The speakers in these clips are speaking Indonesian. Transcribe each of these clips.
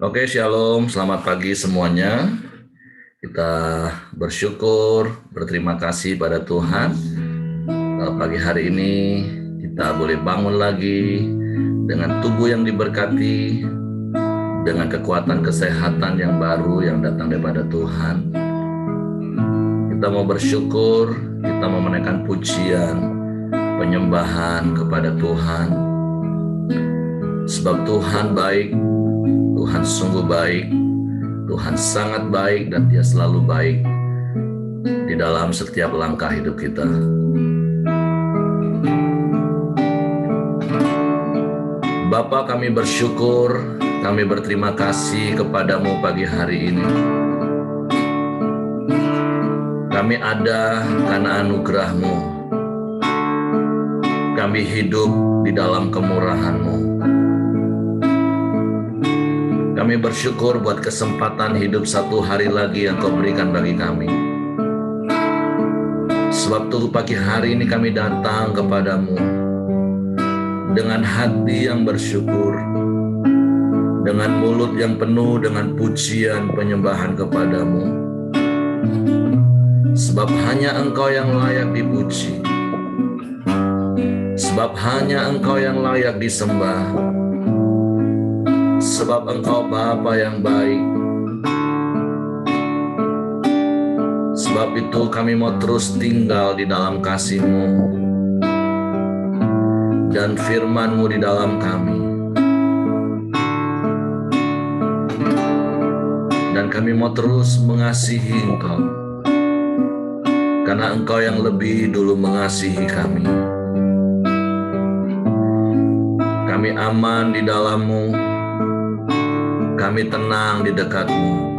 Oke, shalom, selamat pagi semuanya. Kita bersyukur, berterima kasih pada Tuhan. Pagi hari ini kita boleh bangun lagi dengan tubuh yang diberkati, dengan kekuatan kesehatan yang baru yang datang daripada Tuhan. Kita mau bersyukur, kita mau menaikkan pujian, penyembahan kepada Tuhan. Sebab Tuhan baik, Tuhan sungguh baik, Tuhan sangat baik dan Dia selalu baik di dalam setiap langkah hidup kita. Bapa, kami bersyukur, kami berterima kasih kepadamu pagi hari ini. Kami ada karena anugerah-Mu. Kami hidup di dalam kemurahan-Mu. Kami bersyukur buat kesempatan hidup satu hari lagi yang Kau berikan bagi kami. Sebab itu pagi hari ini kami datang kepadamu dengan hati yang bersyukur, dengan mulut yang penuh dengan pujian penyembahan kepadamu. Sebab hanya Engkau yang layak dipuji, sebab hanya Engkau yang layak disembah, sebab Engkau Bapa yang baik. Sebab itu kami mau terus tinggal di dalam kasih-Mu dan firman-Mu di dalam kami. Dan kami mau terus mengasihi Engkau, karena Engkau yang lebih dulu mengasihi kami. Kami aman di dalam-Mu, kami tenang di dekat-Mu.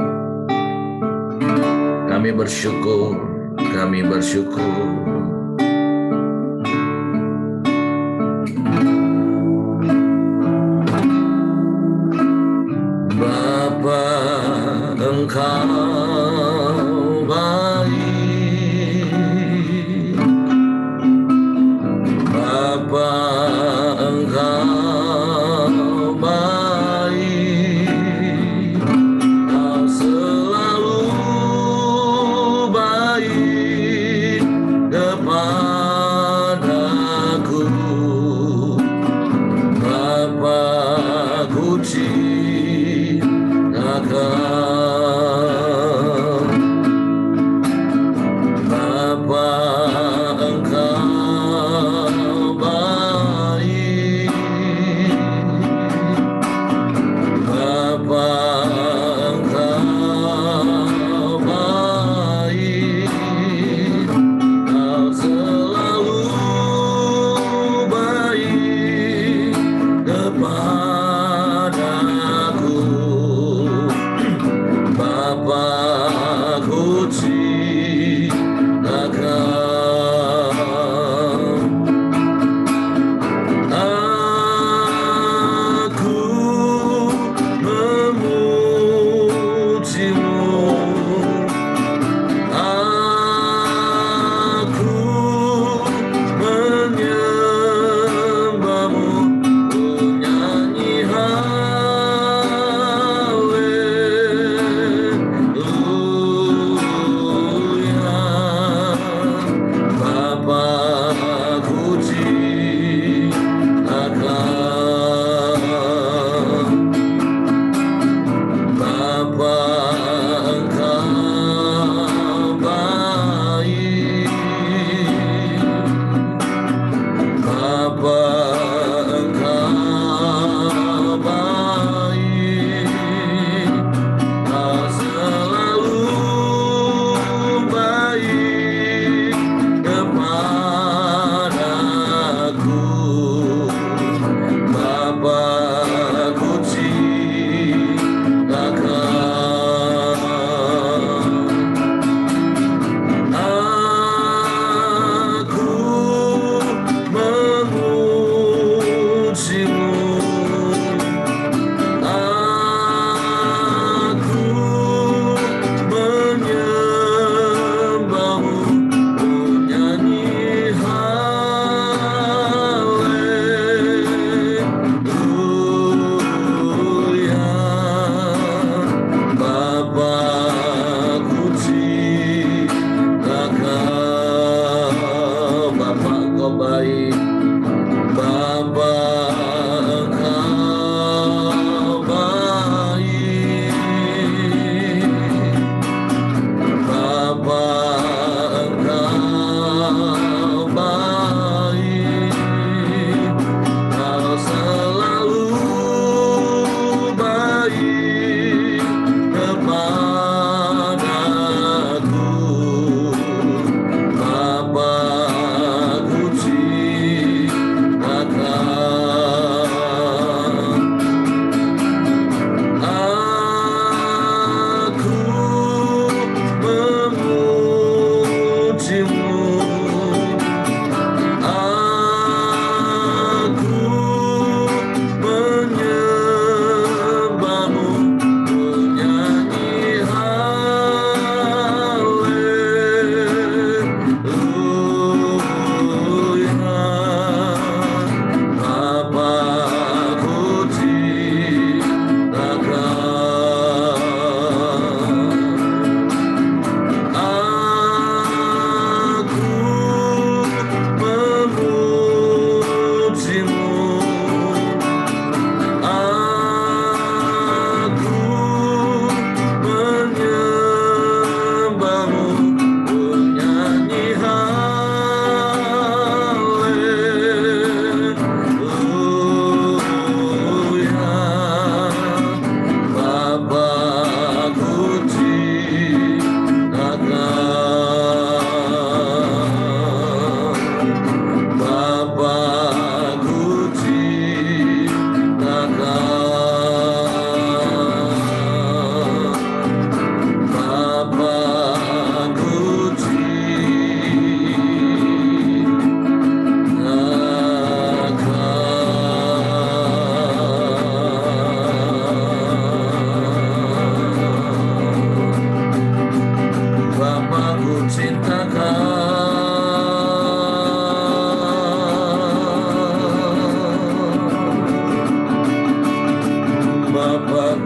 Kami bersyukur, kami bersyukur. Bapa, Engkau baik. Bapa, Engkau baik. Kau selalu baik kepadaku. Bapa, ku cintakan. Bapa, Engkau baik.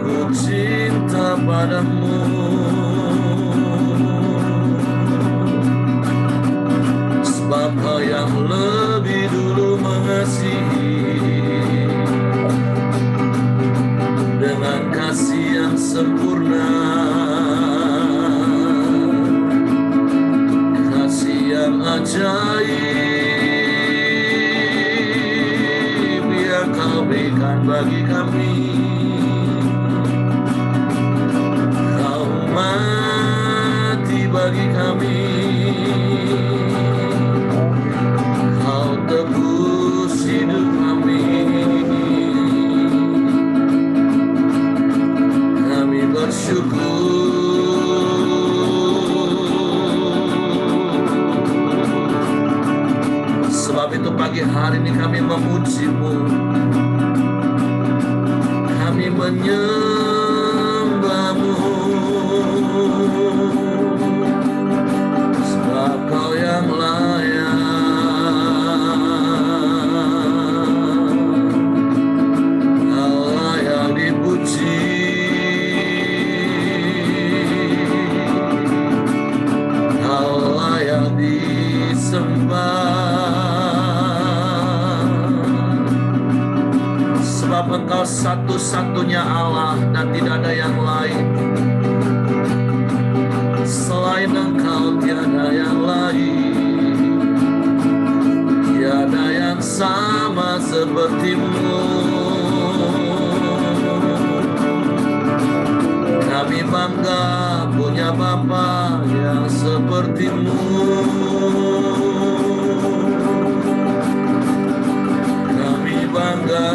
aku cinta padamu. Sebab Kau yang lebih dulu mengasihi dengan kasih yang sempurna, kasih yang ajaib yang Kau berikan bagi kami. Kau mati bagi kami, Kau tebus hidup kami. Kami bersyukur. Sebab itu pagi hari ini kami memuji-Mu, kami menyembah-Mu, sebab Kau yang layak, Kau layak dipuji, Kau layak disembah. Sebab Engkau satu-satunya Allah dan tidak ada yang lain. Selain Engkau tiada yang lain, tiada yang sama seperti-Mu. Kami bangga punya Bapa yang seperti-Mu. Kami bangga.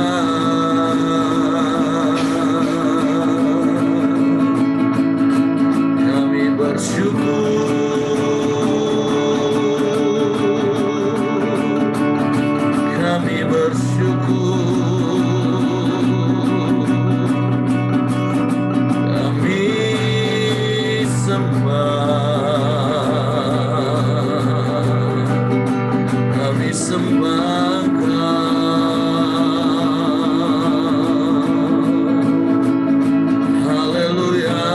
Kami bersyukur, kami sembah, kami sembah Kau. Haleluya.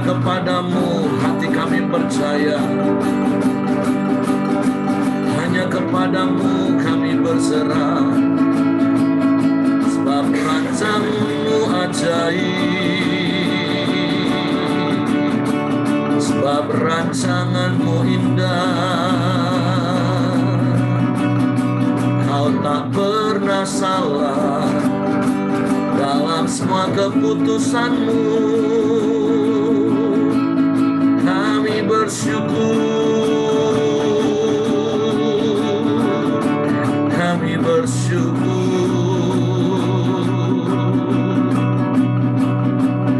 Kepadamu hati kami percaya, hanya kepadamu kami berserah. Sebab rancangan-Mu ajaib, sebab rancangan-Mu indah. Kau tak pernah salah dalam semua keputusan-Mu. Kami bersyukur, kami bersyukur,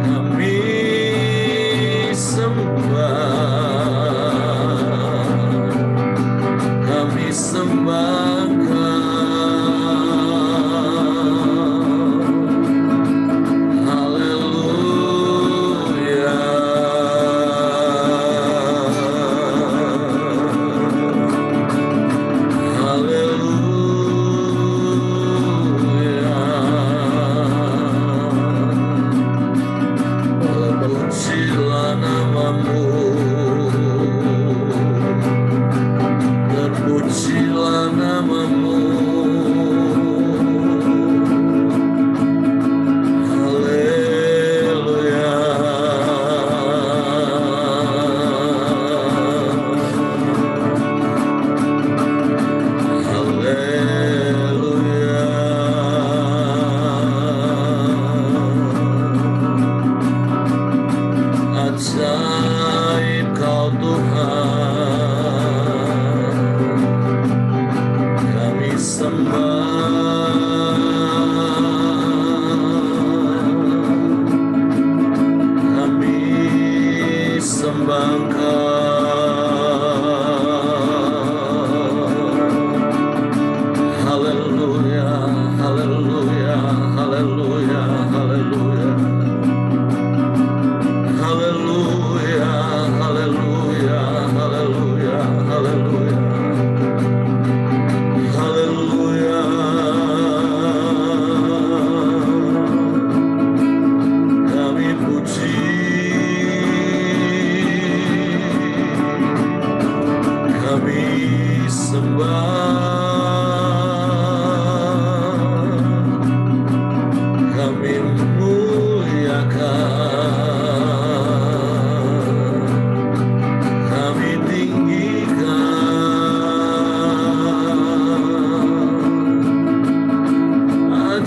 kami sembah, kami sembah Kau. Haleluya.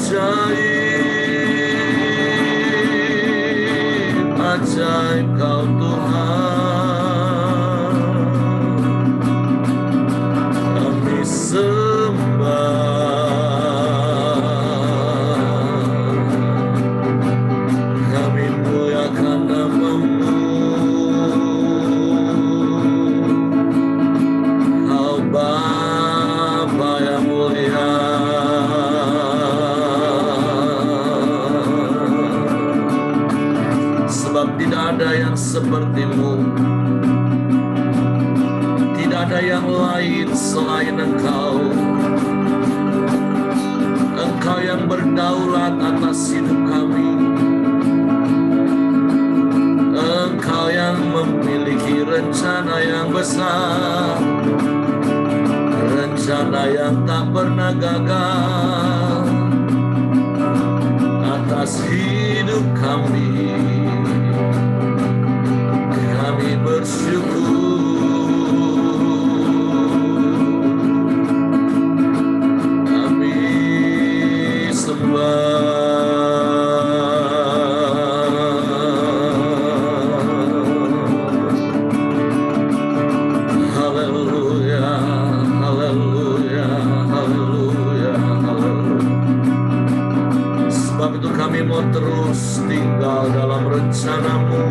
Ajaib, ajaib Kau Tuhan, kami sembah, kami muliakan nama-Mu. Kau Bapa yang mulia, sebab tidak ada yang seperti-Mu, tidak ada yang lain selain Engkau. Engkau yang berdaulat atas hidup kami, Engkau yang memiliki rencana yang besar, rencana yang tak pernah gagal atas hidup kami. Kami bersyukur, kami sembah. Haleluya, haleluya, haleluya, haleluya. Sebab itu kami mau terus tinggal dalam rencana-Mu,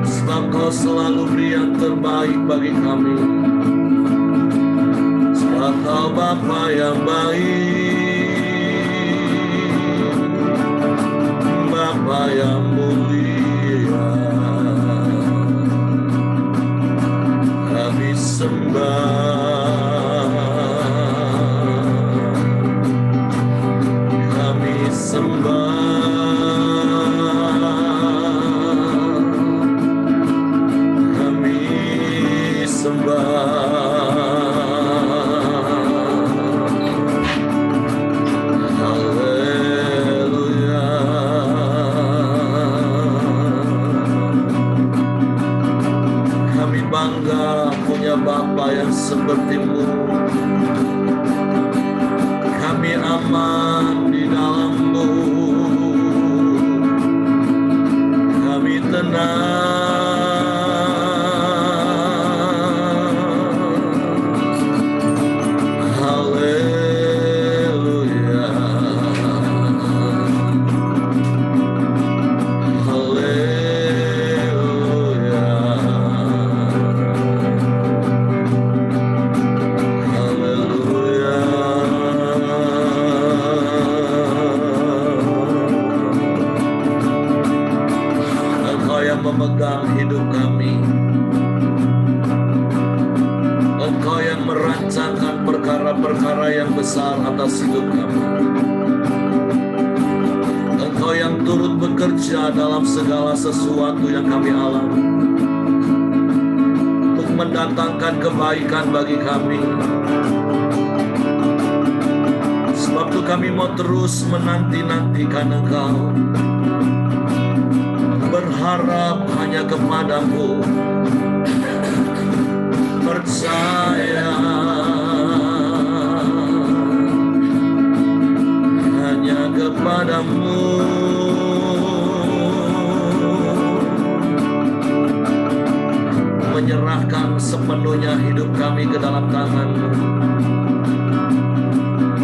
sebab Kau selalu beri yang terbaik bagi kami. Sebab Kau Bapa yang baik, Bapa yang mulia, kami sembah, kami sembah, kami sembah. Haleluya. Kami bangga punya Bapa yang seperti-Mu. Kami aman di dalam-Mu, kami tenang. Haleluya, haleluya, haleluya. Engkau yang memegang hidup kami, Engkau yang merancangkan perkara-perkara yang besar atas hidup kami. Engkau yang turut bekerja dalam segala sesuatu yang kami alami, untuk mendatangkan kebaikan bagi kami. Sebab itu kami mau terus menanti-nantikan Engkau, berharap hanya kepada-Mu, percaya hanya kepada-Mu, menyerahkan sepenuhnya hidup kami ke dalam tangan-Mu.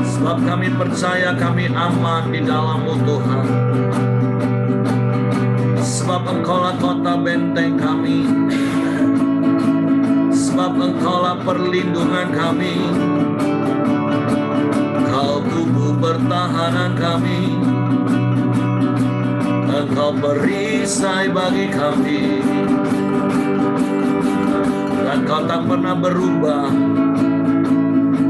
Sebab kami percaya kami aman di dalam-Mu Tuhan. Sebab Engkaulah kota benteng kami, sebab Engkaulah perlindungan kami, Kau kubu pertahanan kami, Engkau perisai bagi kami, dan Kau tak pernah berubah,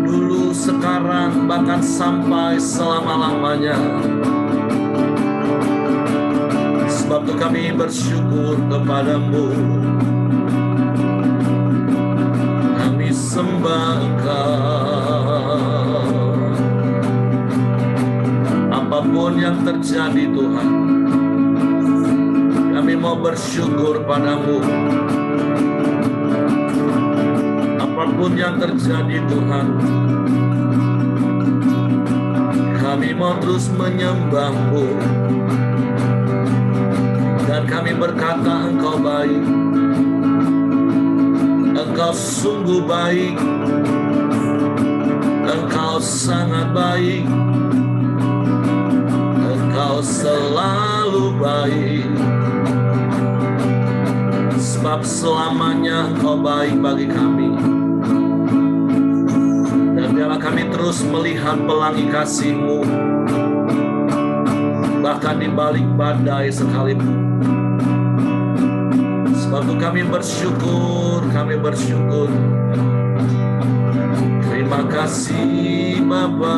dulu, sekarang, bahkan sampai selama-lamanya. Sebab itu kami bersyukur kepada-Mu, kami sembah Engkau. Apapun yang terjadi Tuhan, kami mau bersyukur padamu. Apapun yang terjadi Tuhan, mau terus menyembah-Mu. Dan kami berkata Engkau baik, Engkau sungguh baik, Engkau sangat baik, Engkau selalu baik. Sebab selamanya Engkau baik bagi kami. Dan biarlah kami terus melihat pelangi kasih-Mu, bahkan di balik badai sekalipun. Sebab itu kami bersyukur. Terima kasih Bapa.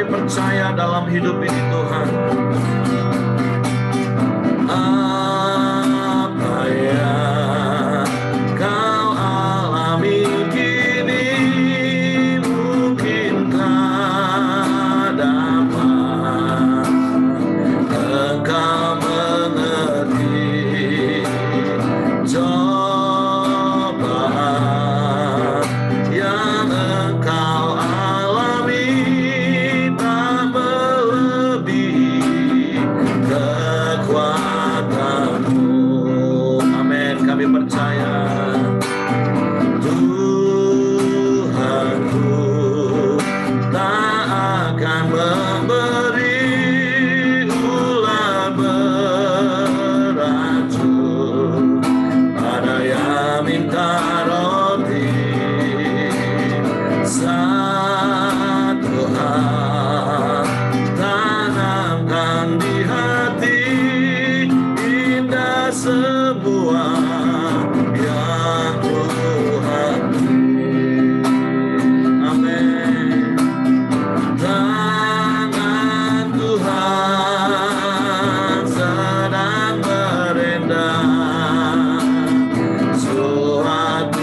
Percaya dalam hidup ini Tuhan. Apa yang Kau alami kini mungkinkah dapat Engkau mengerti cobaan yang Engkau alami percaya Tuhanku tak akan memberi ular beracun pada yang minta roti. Satu hal tanamkan di hati, indah semua yang Tuhan beri. Amin. Tangan Tuhan sedang merendam suatu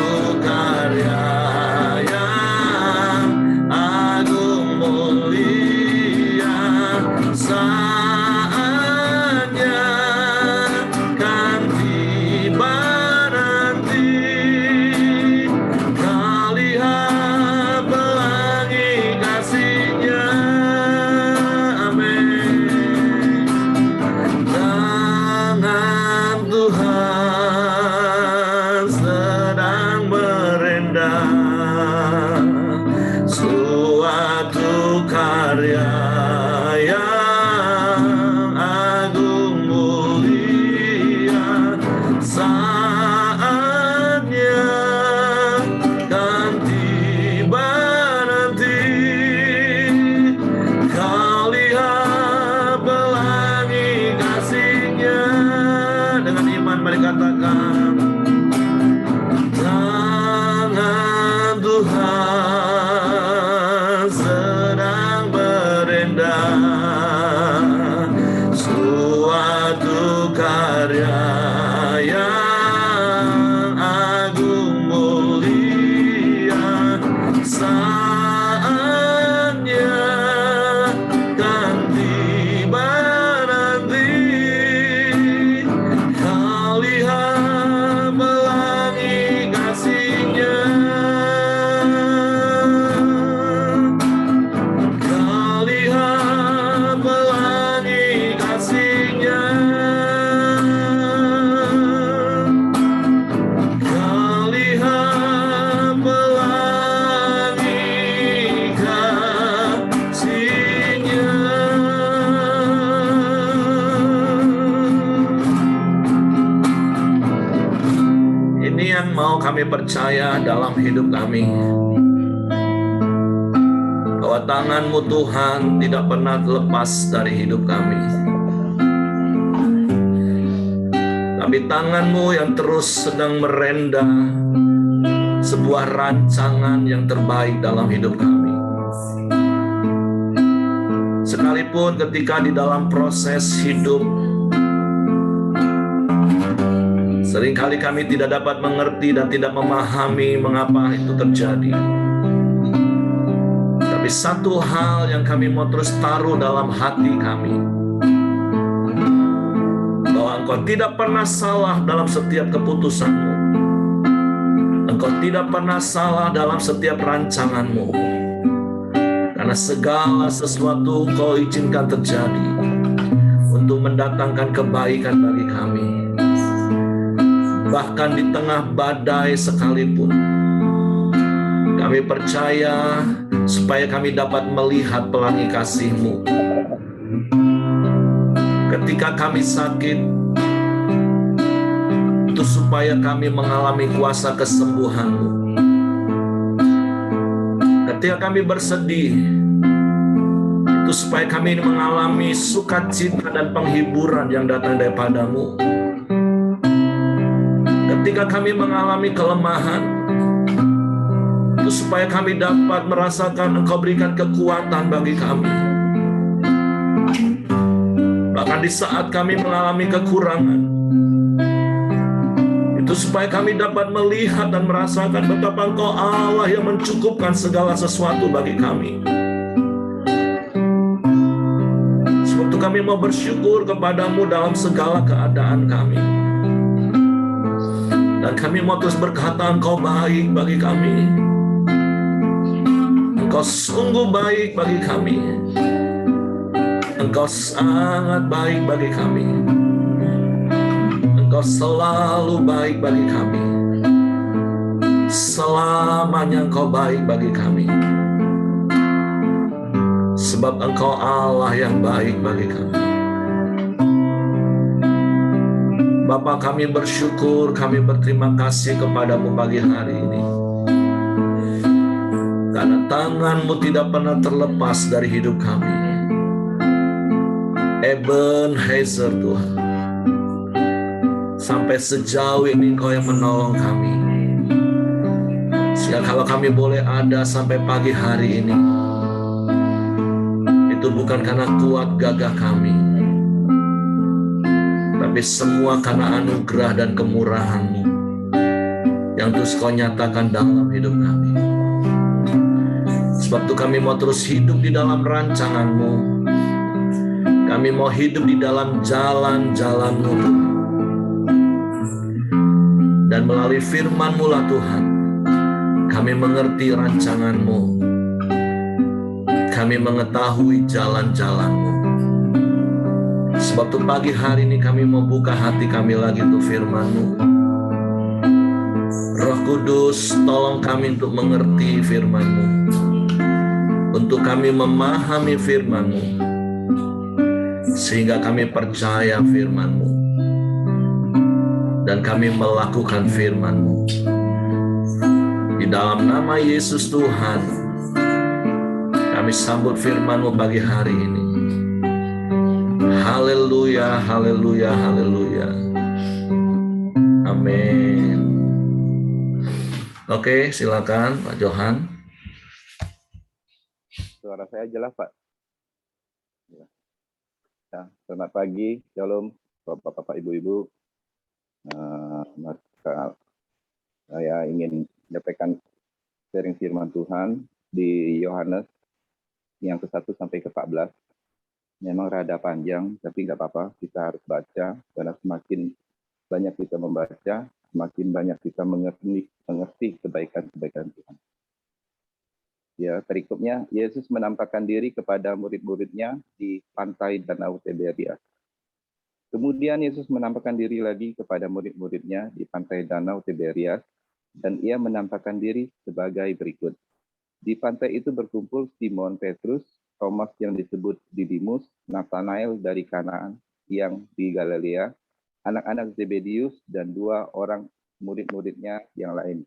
suatu karya yang agung mulia. Saatnya kan tiba nanti, kau lihat pelangi kasih-Nya. Dengan iman mari katakan, tangan Tuhan sedang berendam suatu karya yang agung mulia. Saatnya kan tiba nanti, kau lihat pelangi kasih-Nya. Kau lihat pelangi kasih-Nya. Kau lihat pelangi kasih-Nya. Ini yang mau kami percaya dalam hidup kami, bahwa tangan-Mu Tuhan tidak pernah lepas dari hidup kami. Tapi tangan-Mu yang terus sedang merenda sebuah rancangan yang terbaik dalam hidup kami. Sekalipun ketika di dalam proses hidup, seringkali kami tidak dapat mengerti dan tidak memahami mengapa itu terjadi. Tapi satu hal yang kami mau terus taruh dalam hati kami, bahwa Engkau tidak pernah salah dalam setiap keputusan-Mu. Engkau tidak pernah salah dalam setiap rancangan-Mu. Karena segala sesuatu Engkau izinkan terjadi untuk mendatangkan kebaikan bagi kami. Bahkan di tengah badai sekalipun, kami percaya supaya kami dapat melihat pelangi kasih-Mu. Ketika kami sakit, itu supaya kami mengalami kuasa kesembuhan-Mu. Ketika kami bersedih, itu supaya kami mengalami sukacita dan penghiburan yang datang daripada-Mu. Ketika kami mengalami kelemahan, itu supaya kami dapat merasakan Engkau berikan kekuatan bagi kami. Bahkan di saat kami mengalami kekurangan, itu supaya kami dapat melihat dan merasakan betapa Engkau Allah yang mencukupkan segala sesuatu bagi kami. Sebab itu kami mau bersyukur kepada-Mu dalam segala keadaan kami. Dan kami mau terus berkata, Engkau baik bagi kami. Engkau sungguh baik bagi kami. Engkau sangat baik bagi kami. Engkau selalu baik bagi kami. Selamanya Engkau baik bagi kami. Sebab Engkau Allah yang baik bagi kami. Bapa, kami bersyukur, kami berterima kasih kepada-Mu pagi hari ini. Karena tangan-Mu tidak pernah terlepas dari hidup kami. Ebenezer Tuhan. Sampai sejauh ini Engkau yang menolong kami. Sehingga kalau kami boleh ada sampai pagi hari ini, itu bukan karena kuat gagah kami, tapi semua karena anugerah dan kemurahan-Mu yang terus Kau nyatakan dalam hidup kami. Sebab itu kami mau terus hidup di dalam rancangan-Mu. Kami mau hidup di dalam jalan-jalan-Mu. Dan melalui firman-Mu lah Tuhan, kami mengerti rancangan-Mu. Kami mengetahui jalan-jalan-Mu. Sebab itu pagi hari ini kami mau buka hati kami lagi untuk firman-Mu. Roh Kudus, tolong kami untuk mengerti firman-Mu, untuk kami memahami firman-Mu, sehingga kami percaya firman-Mu, dan kami melakukan firman-Mu. Di dalam nama Yesus Tuhan, kami sambut firman-Mu pagi hari ini. Haleluya, haleluya, haleluya. Amin. Oke, silakan Pak Johan. Suara saya jelas, Pak? Ya, selamat pagi, Shalom, Bapak-Bapak, Ibu-Ibu. Maka saya ingin menyampaikan sharing firman Tuhan di Yohanes yang ke-1 sampai ke-14. Memang rada panjang, tapi nggak apa-apa, kita harus baca, karena semakin banyak kita membaca, semakin banyak kita mengerti kebaikan-kebaikan Tuhan. Ya, berikutnya, Yesus menampakkan diri kepada murid-muridnya di pantai Danau Tiberias. Kemudian Yesus menampakkan diri lagi kepada murid-muridnya di pantai Danau Tiberias, dan ia menampakkan diri sebagai berikut. Di pantai itu berkumpul Simon Petrus, Thomas yang disebut Didimus, Nathanael dari Kanaan yang di Galilea, anak-anak Zebedius, dan 2 orang murid-muridnya yang lain.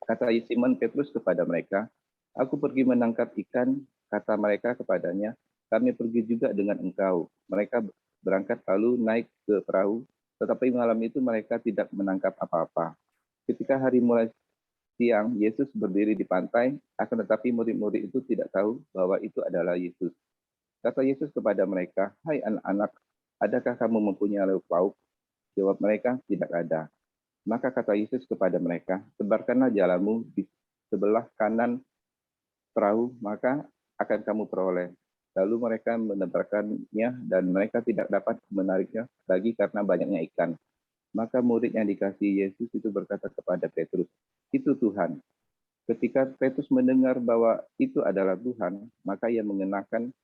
Kata Simon Petrus kepada mereka, "Aku pergi menangkap ikan," kata mereka kepadanya, "Kami pergi juga dengan engkau." Mereka berangkat lalu naik ke perahu, tetapi malam itu mereka tidak menangkap apa-apa. Ketika hari mulai siang, Yesus berdiri di pantai, akan tetapi murid-murid itu tidak tahu bahwa itu adalah Yesus. Kata Yesus kepada mereka, "Hai anak-anak, adakah kamu mempunyai lauk pauk?" Jawab mereka, "Tidak ada." Maka kata Yesus kepada mereka, "Sebarkanlah jalamu di sebelah kanan perahu, maka akan kamu peroleh." Lalu mereka menebarkannya, dan mereka tidak dapat menariknya lagi karena banyaknya ikan. Maka murid yang dikasihi Yesus itu berkata kepada Petrus, "Itu Tuhan." Ketika Petrus mendengar bahwa itu adalah Tuhan, maka ia mengenakan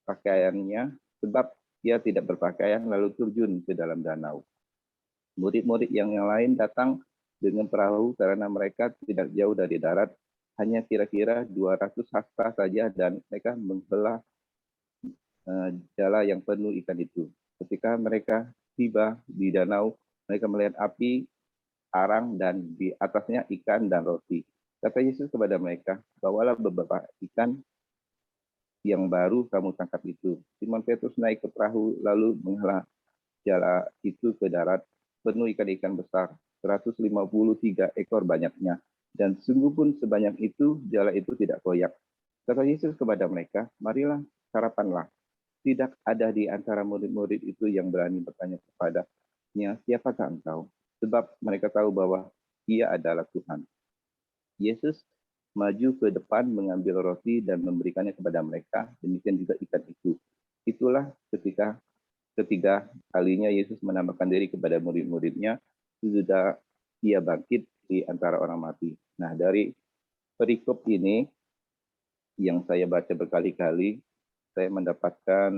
pakaiannya, sebab ia tidak berpakaian, lalu terjun ke dalam danau. Murid-murid yang lain datang dengan perahu karena mereka tidak jauh dari darat, hanya kira-kira 200 hasta saja, dan mereka membelah jala yang penuh ikan itu. Ketika mereka tiba di danau, mereka melihat api, arang, dan di atasnya ikan dan roti. Kata Yesus kepada mereka, "Bawalah beberapa ikan yang baru kamu tangkap itu." Simon Petrus naik ke perahu, lalu menghela jala itu ke darat, penuh ikan-ikan besar, 153 ekor banyaknya. Dan sungguh pun sebanyak itu, jala itu tidak koyak. Kata Yesus kepada mereka, "Marilah, sarapanlah." Tidak ada di antara murid-murid itu yang berani bertanya kepadanya, "Siapakah engkau?" Sebab mereka tahu bahwa ia adalah Tuhan. Yesus maju ke depan mengambil roti dan memberikannya kepada mereka, demikian juga ikan itu. Itulah ketiga kalinya Yesus menampakkan diri kepada murid-muridnya sudah ia bangkit di antara orang mati. Nah, dari perikop ini yang saya baca berkali-kali, saya mendapatkan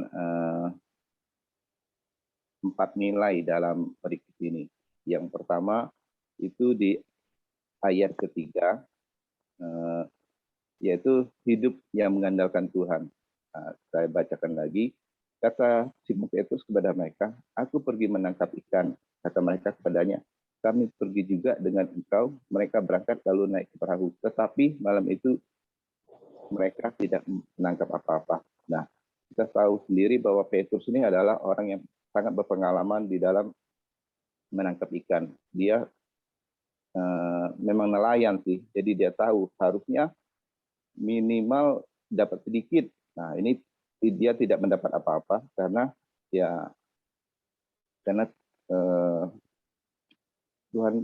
4 nilai dalam perikop ini. Yang pertama itu di ayat ketiga, yaitu hidup yang mengandalkan Tuhan. Saya bacakan lagi. Kata Simon Petrus kepada mereka, "Aku pergi menangkap ikan." Kata mereka kepadanya, "Kami pergi juga dengan engkau." Mereka berangkat lalu naik ke perahu. Tetapi malam itu mereka tidak menangkap apa-apa. Nah, kita tahu sendiri bahwa Petrus ini adalah orang yang sangat berpengalaman di dalam menangkap ikan. Dia memang nelayan sih, jadi dia tahu harusnya minimal dapat sedikit. Nah, ini dia tidak mendapat apa-apa karena Tuhan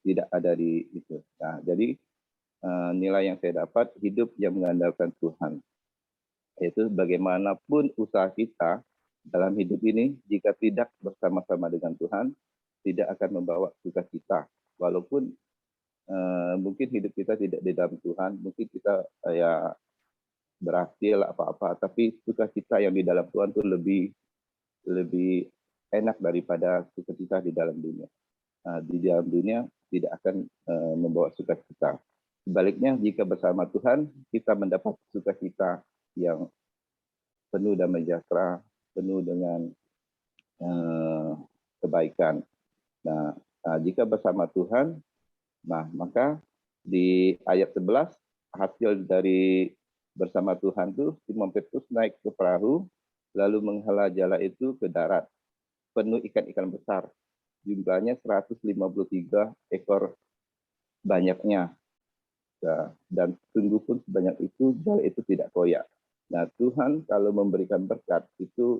tidak ada di itu. Nah, jadi nilai yang saya dapat, hidup yang mengandalkan Tuhan. Yaitu bagaimanapun usaha kita dalam hidup ini, jika tidak bersama-sama dengan Tuhan, tidak akan membawa sukacita. Walaupun mungkin hidup kita tidak di dalam Tuhan, mungkin kita berhasil apa-apa, tapi sukacita yang di dalam Tuhan itu lebih enak daripada sukacita di dalam dunia. di dalam dunia tidak akan membawa sukacita. Sebaliknya, jika bersama Tuhan, kita mendapat sukacita yang penuh damai sejahtera, penuh dengan kebaikan. Nah, jika bersama Tuhan, maka di ayat 11, hasil dari bersama Tuhan itu, Simon Petrus naik ke perahu, lalu menghala jala itu ke darat, penuh ikan-ikan besar. Jumlahnya 153 ekor banyaknya. Dan sungguh pun sebanyak itu, jala itu tidak koyak. Nah, Tuhan kalau memberikan berkat itu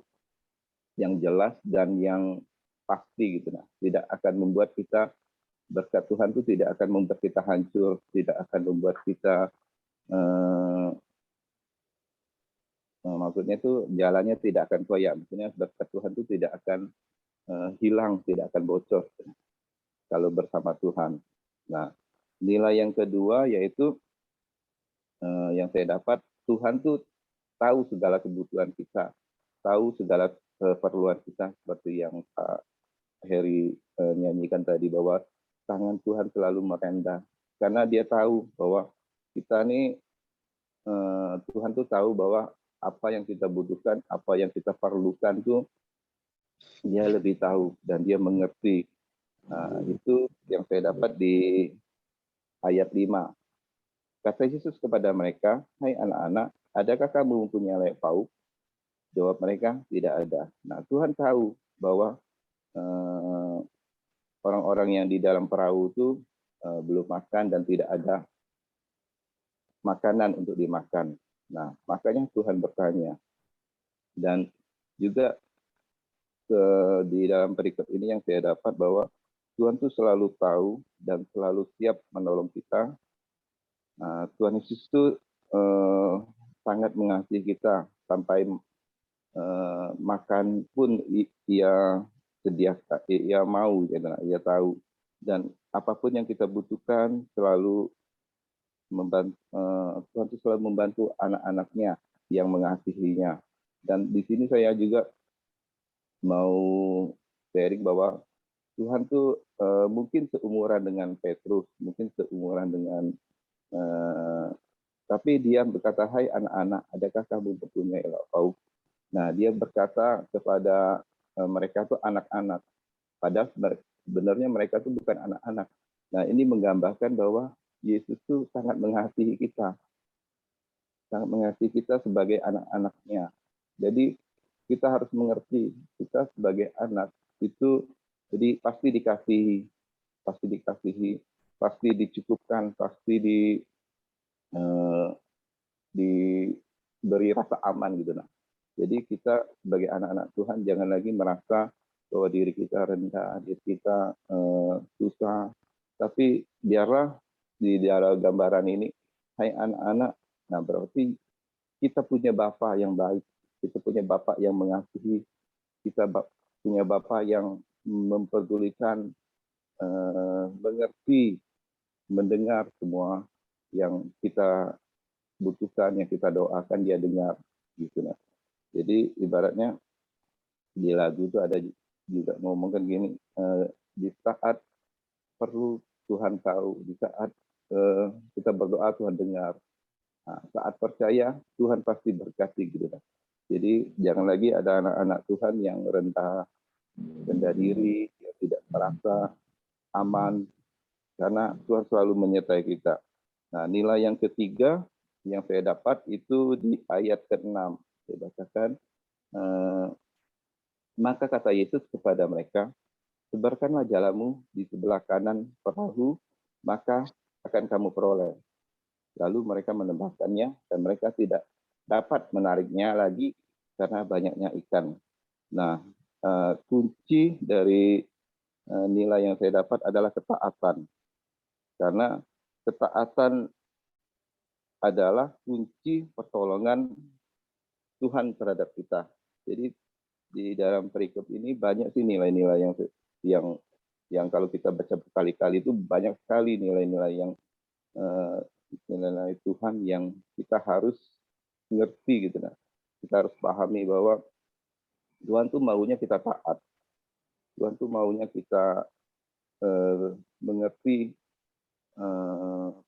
yang jelas dan yang pasti gitu. Nah, tidak akan membuat kita, berkat Tuhan itu tidak akan membuat kita hancur, tidak akan membuat kita maksudnya itu jalannya tidak akan koyak. Maksudnya berkat Tuhan itu tidak akan hilang, tidak akan bocor kalau bersama Tuhan. Nah, nilai yang kedua yaitu yang saya dapat, Tuhan tuh tahu segala kebutuhan kita, tahu segala keperluan kita, seperti yang Pak Heri nyanyikan tadi, bahwa tangan Tuhan selalu merendah, karena dia tahu bahwa kita nih, Tuhan tuh tahu bahwa apa yang kita butuhkan, apa yang kita perlukan tuh dia lebih tahu dan dia mengerti. Nah, itu yang saya dapat di ayat 5. Kata Yesus kepada mereka, "Hai anak-anak, adakah kamu mempunyai layak pauk?" Jawab mereka, "Tidak ada." Nah, Tuhan tahu bahwa orang-orang yang di dalam perahu itu belum makan dan tidak ada makanan untuk dimakan. Nah, makanya Tuhan bertanya. Dan juga di dalam perikop ini yang saya dapat bahwa Tuhan tuh selalu tahu dan selalu siap menolong kita. Nah, Tuhan Yesus itu sangat mengasihi kita sampai makan pun ia sediakan, ia mau, ia tahu. Dan apapun yang kita butuhkan selalu membantu, Tuhan itu selalu membantu anak-anaknya yang mengasihinya. Dan di sini saya juga mau sharing bahwa Tuhan tuh mungkin seumuran dengan Petrus, mungkin seumuran dengan tapi dia berkata, "Hai anak-anak, adakah kamu mempunyai lauk pauk?" Nah, dia berkata kepada mereka tuh anak-anak, padahal sebenarnya mereka tuh bukan anak-anak. Nah, ini menggambarkan bahwa Yesus tuh sangat mengasihi kita, sangat mengasihi kita sebagai anak-anaknya. Jadi kita harus mengerti, kita sebagai anak itu jadi pasti dikasihi, pasti dicukupkan, pasti diberi rasa aman gitu. Nah, jadi kita sebagai anak-anak Tuhan jangan lagi merasa bahwa diri kita rendah, diri kita susah. Tapi biarlah di dalam gambaran ini, hai anak-anak, nah berarti kita punya Bapa yang baik, kita punya Bapa yang mengasihi, kita punya Bapa yang memperdulikan, mengerti, mendengar semua yang kita butuhkan, yang kita doakan, dia dengar gitu. Nah, jadi ibaratnya di lagu itu ada juga ngomongkan gini, di saat perlu Tuhan tahu, di saat kita berdoa Tuhan dengar, nah, saat percaya Tuhan pasti berkati gitu. Jadi jangan lagi ada anak-anak Tuhan yang rendah diri, yang tidak merasa aman, karena Tuhan selalu menyertai kita. Nah, nilai yang ketiga yang saya dapat itu di ayat ke-6. Saya bacakan, maka kata Yesus kepada mereka, "Sebarkanlah jalamu di sebelah kanan perahu, maka akan kamu peroleh." Lalu mereka menembakkannya dan mereka tidak dapat menariknya lagi karena banyaknya ikan. Nah, kunci dari nilai yang saya dapat adalah ketaatan. Karena ketaatan adalah kunci pertolongan Tuhan terhadap kita. Jadi di dalam perikop ini banyak sih nilai-nilai yang kalau kita baca berkali-kali itu banyak sekali nilai-nilai yang nilai Tuhan yang kita harus ngerti gitu. Nah, kita harus pahami bahwa Tuhan tuh maunya kita taat. Tuhan tuh maunya kita mengerti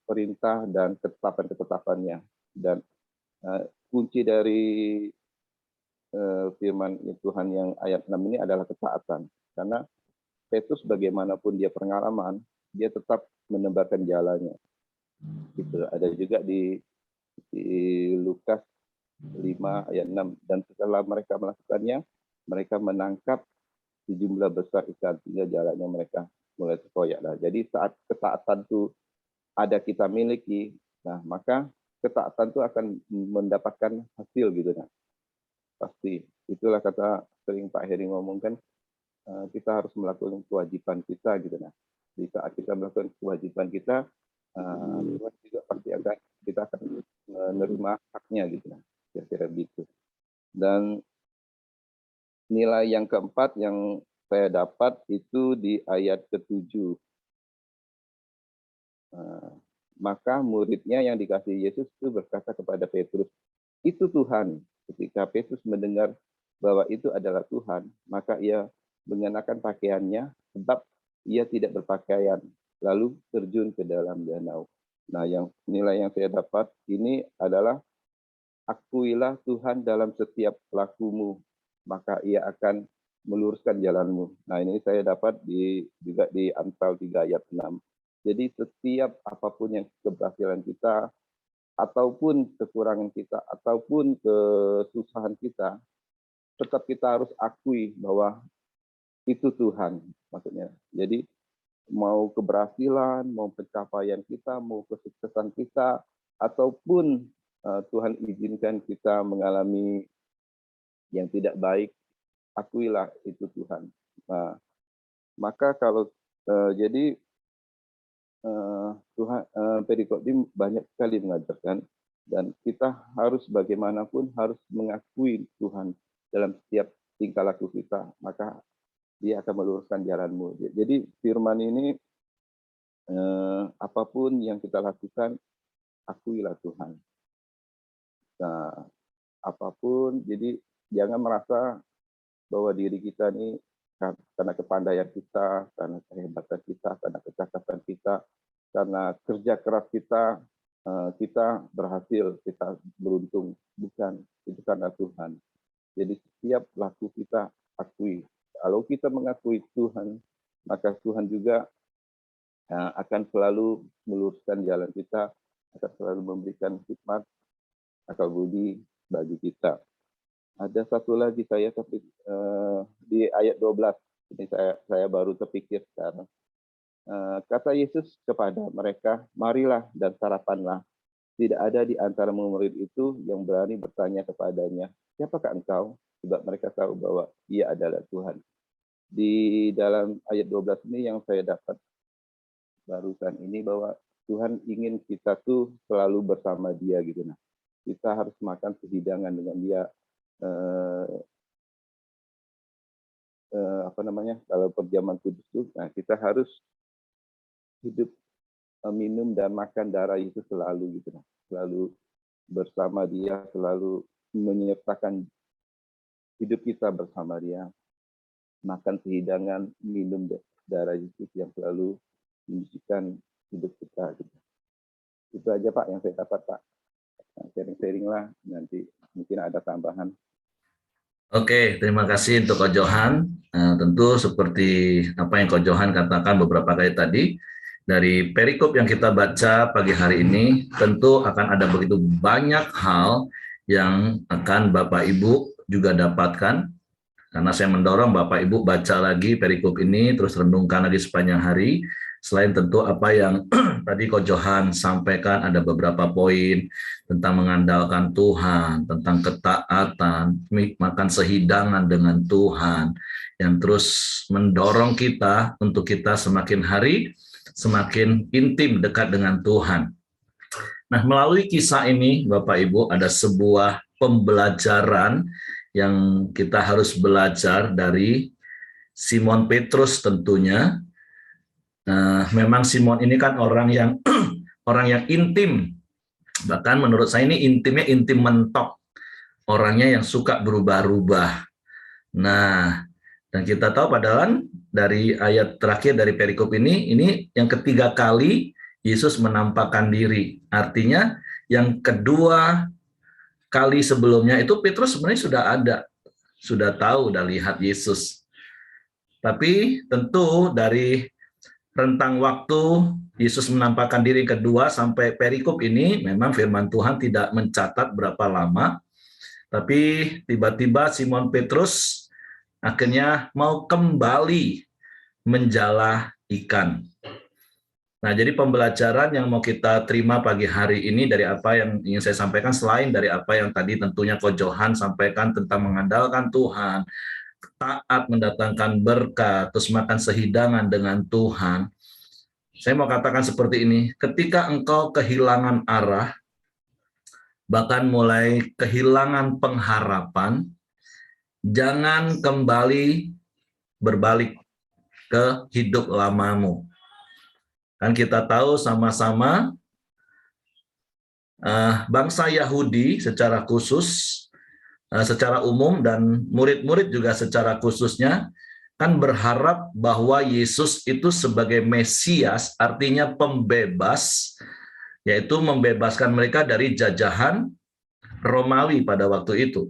perintah dan ketetapan-ketetapannya. Dan kunci dari firman Tuhan yang ayat 6 ini adalah ketaatan. Karena Petrus bagaimanapun dia pengalaman, dia tetap menebarkan jalannya. Gitu. Ada juga di Lukas 5 ayat 6. Dan setelah mereka melakukannya, mereka menangkap sejumlah besar ikan sehingga jalannya mereka mulai terkoyak. Jadi saat ketaatan itu ada kita miliki, nah maka ketaatan itu akan mendapatkan hasil gitu. Nah, pasti itulah kata sering Pak Heri ngomongkan, kita harus melakukan kewajiban kita gitu. Nah, di saat kita melakukan kewajiban kita, Tuhan juga pasti kita akan menerima haknya gitu. Nah, kira-kira begitu. Dan nilai yang keempat yang saya dapat itu di ayat ke-7. Maka muridnya yang dikasihi Yesus itu berkata kepada Petrus, itu Tuhan. Ketika Petrus mendengar bahwa itu adalah Tuhan, maka ia mengenakan pakaiannya sebab ia tidak berpakaian, lalu terjun ke dalam danau. Nah, yang nilai yang saya dapat ini adalah akuilah Tuhan dalam setiap lakumu, maka ia akan meluruskan jalanmu. Nah, ini saya dapat juga di Amsal 3 ayat 6. Jadi setiap apapun yang keberhasilan kita, ataupun kekurangan kita, ataupun kesusahan kita, tetap kita harus akui bahwa itu Tuhan, maksudnya. Jadi mau keberhasilan, mau pencapaian kita, mau kesuksesan kita, ataupun Tuhan izinkan kita mengalami yang tidak baik, akuilah itu Tuhan. Nah, maka kalau jadi Tuhan perikop ini banyak sekali mengajarkan, dan kita harus bagaimanapun harus mengakui Tuhan dalam setiap tingkah laku kita, maka dia akan meluruskan jalanmu. Jadi firman ini apapun yang kita lakukan, akuilah Tuhan. Nah, apapun, jadi jangan merasa bahwa diri kita ini karena kepandaian kita, karena kehebatan kita, karena kecakapan kita, karena kerja keras kita, kita berhasil, kita beruntung. Bukan, itu karena Tuhan. Jadi setiap laku kita akui. Kalau kita mengakui Tuhan, maka Tuhan juga akan selalu meluruskan jalan kita, akan selalu memberikan hikmat, akal budi bagi kita. Ada satu lagi saya di ayat 12, ini saya baru terpikir sekarang. Kata Yesus kepada mereka, marilah dan sarapanlah. Tidak ada di antara murid itu yang berani bertanya kepadanya, siapakah engkau? Sebab mereka tahu bahwa ia adalah Tuhan. Di dalam ayat 12 ini yang saya dapat barusan ini, bahwa Tuhan ingin kita tuh selalu bersama dia gitu. Nah, kita harus makan sehidangan dengan dia. Kalau perjamuan kudus itu, nah kita harus hidup, minum dan makan darah itu selalu gitu, selalu bersama dia, selalu menyertakan hidup kita bersama dia, makan sehidangan, minum darah Yesus yang selalu menyucikan hidup kita gitu. Itu aja Pak yang saya dapat Pak. Sharing-sharing lah, nanti mungkin ada tambahan. Oke, terima kasih untuk Ko Johan. Tentu seperti apa yang Ko Johan katakan beberapa kali tadi, dari perikop yang kita baca pagi hari ini, tentu akan ada begitu banyak hal yang akan Bapak Ibu juga dapatkan, karena saya mendorong Bapak Ibu baca lagi perikop ini, terus renungkan lagi sepanjang hari. Selain tentu apa yang tadi Ko Johan sampaikan, ada beberapa poin tentang mengandalkan Tuhan, tentang ketaatan, makan sehidangan dengan Tuhan, yang terus mendorong kita untuk kita semakin hari semakin intim dekat dengan Tuhan. Nah, melalui kisah ini Bapak Ibu ada sebuah pembelajaran yang kita harus belajar dari Simon Petrus tentunya. Memang Simon ini kan orang yang intim, bahkan menurut saya ini intimnya intim mentok, orangnya yang suka berubah-ubah. Nah, Dan kita tahu padahal dari ayat terakhir dari perikop ini yang ketiga kali Yesus menampakkan diri. Artinya yang kedua kali sebelumnya itu Petrus sebenarnya sudah ada, sudah tahu, sudah lihat Yesus. Tapi tentu dari rentang waktu Yesus menampakkan diri kedua sampai perikop ini memang firman Tuhan tidak mencatat berapa lama. Tapi tiba-tiba Simon Petrus akhirnya mau kembali menjala ikan. Nah, jadi pembelajaran yang mau kita terima pagi hari ini dari apa yang ingin saya sampaikan, selain dari apa yang tadi tentunya Ko Johan sampaikan tentang mengandalkan Tuhan, taat mendatangkan berkat, terus makan sehidangan dengan Tuhan. Saya mau katakan seperti ini, ketika engkau kehilangan arah, bahkan mulai kehilangan pengharapan, jangan kembali berbalik ke hidup lamamu. Kan kita tahu sama-sama bangsa Yahudi secara khusus, secara umum, dan murid-murid juga secara khususnya, kan berharap bahwa Yesus itu sebagai Mesias, artinya pembebas, yaitu membebaskan mereka dari jajahan Romawi pada waktu itu.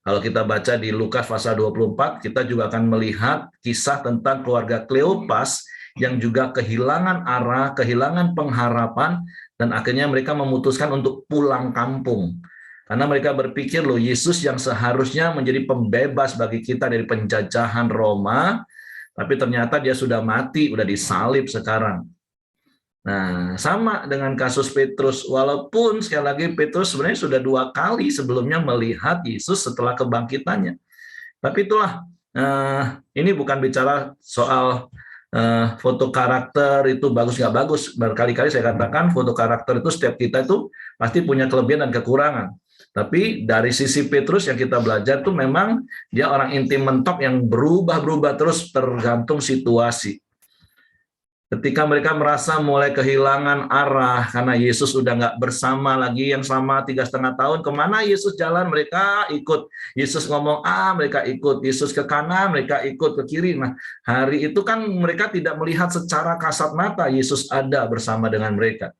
Kalau kita baca di Lukas pasal 24, kita juga akan melihat kisah tentang keluarga Kleopas yang juga kehilangan arah, kehilangan pengharapan, dan akhirnya mereka memutuskan untuk pulang kampung. Karena mereka berpikir, loh, Yesus yang seharusnya menjadi pembebas bagi kita dari penjajahan Roma, tapi ternyata dia sudah mati, sudah disalib sekarang. Nah, sama dengan kasus Petrus, walaupun sekali lagi Petrus sebenarnya sudah 2 kali sebelumnya melihat Yesus setelah kebangkitannya. Tapi itulah, ini bukan bicara soal foto karakter itu bagus nggak bagus. Berkali-kali saya katakan foto karakter itu setiap kita itu pasti punya kelebihan dan kekurangan. Tapi dari sisi Petrus yang kita belajar itu memang dia orang intim mentok yang berubah-berubah terus tergantung situasi. Ketika mereka merasa mulai kehilangan arah karena Yesus udah nggak bersama lagi yang selama 3,5 tahun, kemana Yesus jalan mereka ikut. Yesus ngomong A, mereka ikut. Yesus ke kanan, mereka ikut ke kiri. Nah, hari itu kan mereka tidak melihat secara kasat mata Yesus ada bersama dengan mereka.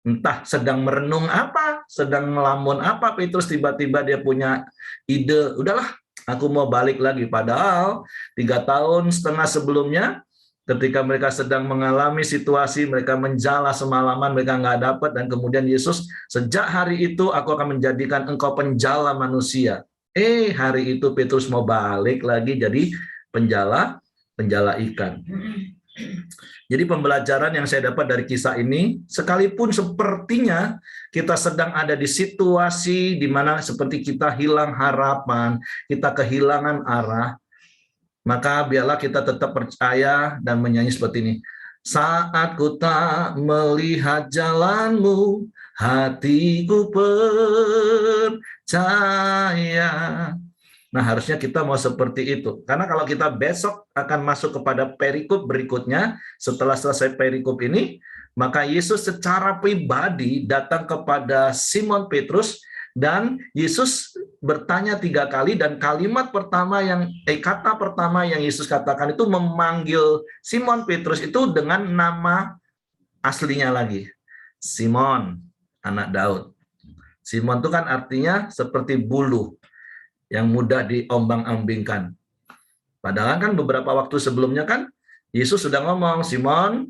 Entah sedang merenung apa, sedang melamun apa, Petrus tiba-tiba dia punya ide, udahlah aku mau balik lagi. Padahal 3,5 tahun sebelumnya, ketika mereka sedang mengalami situasi, mereka menjala semalaman, mereka nggak dapat, dan kemudian Yesus, sejak hari itu aku akan menjadikan engkau penjala manusia. Hari itu Petrus mau balik lagi jadi penjala ikan. Jadi pembelajaran yang saya dapat dari kisah ini, sekalipun sepertinya kita sedang ada di situasi di mana seperti kita hilang harapan, kita kehilangan arah, maka biarlah kita tetap percaya dan menyanyi seperti ini. Saat ku tak melihat jalanmu, hatiku percaya. Nah, harusnya kita mau seperti itu. Karena kalau kita besok akan masuk kepada perikop berikutnya, setelah selesai perikop ini, maka Yesus secara pribadi datang kepada Simon Petrus, dan Yesus bertanya 3 kali, dan kalimat pertama kata pertama yang Yesus katakan itu memanggil Simon Petrus itu dengan nama aslinya lagi. Simon, anak Daud. Simon itu kan artinya seperti bulu yang mudah diombang-ambingkan. Padahal kan beberapa waktu sebelumnya kan Yesus sudah ngomong, Simon,